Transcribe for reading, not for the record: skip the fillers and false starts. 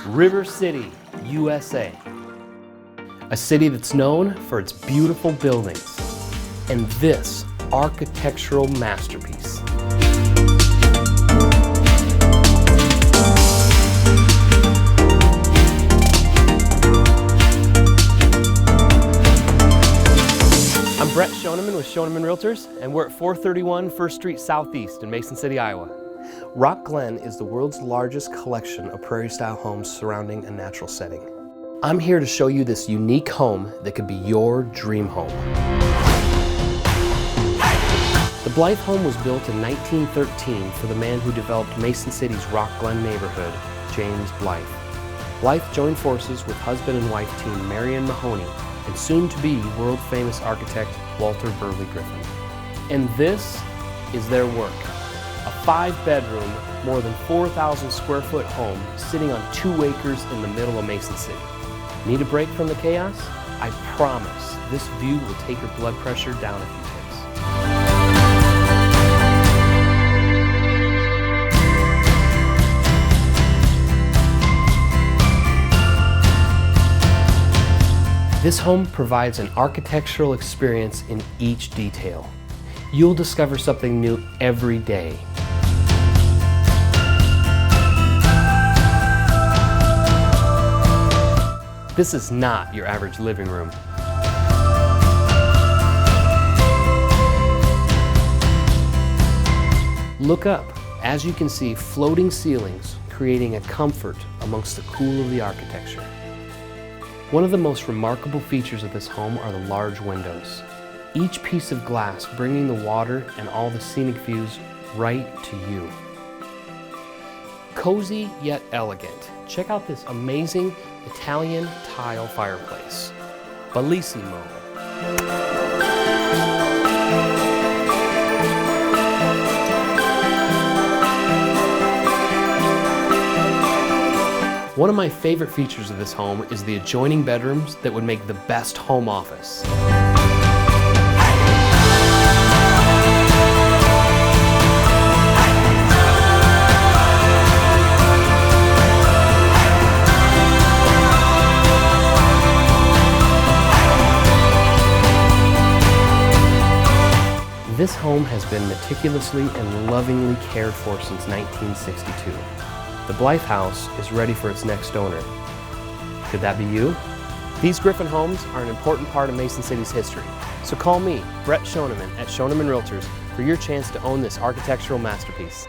River City, USA. A city that's known for its beautiful buildings and this architectural masterpiece. I'm Brett Schoneman with Schoneman Realtors, and we're at 431 First Street Southeast in Mason City, Iowa. Rock Glen is the world's largest collection of prairie-style homes surrounding a natural setting. I'm here to show you this unique home that could be your dream home. The Blythe home was built in 1913 for the man who developed Mason City's Rock Glen neighborhood, James Blythe. Blythe joined forces with husband and wife team Marion Mahoney and soon-to-be world-famous architect Walter Burley Griffen. And this is their work. A 5-bedroom, more than 4,000 square foot home sitting on 2 acres in the middle of Mason City. Need a break from the chaos? I promise this view will take your blood pressure down a few ticks. This home provides an architectural experience in each detail. You'll discover something new every day. This is not your average living room. Look up. As you can see, floating ceilings creating a comfort amongst the cool of the architecture. One of the most remarkable features of this home are the large windows. Each piece of glass bringing the water and all the scenic views right to you. Cozy yet elegant. Check out this amazing Italian tile fireplace. Bellissimo. One of my favorite features of this home is the adjoining bedrooms that would make the best home office. This home has been meticulously and lovingly cared for since 1962. The Blythe house is ready for its next owner. Could that be you? These Griffen homes are an important part of Mason City's history. So call me, Brett Schoneman, at Schoneman Realtors for your chance to own this architectural masterpiece.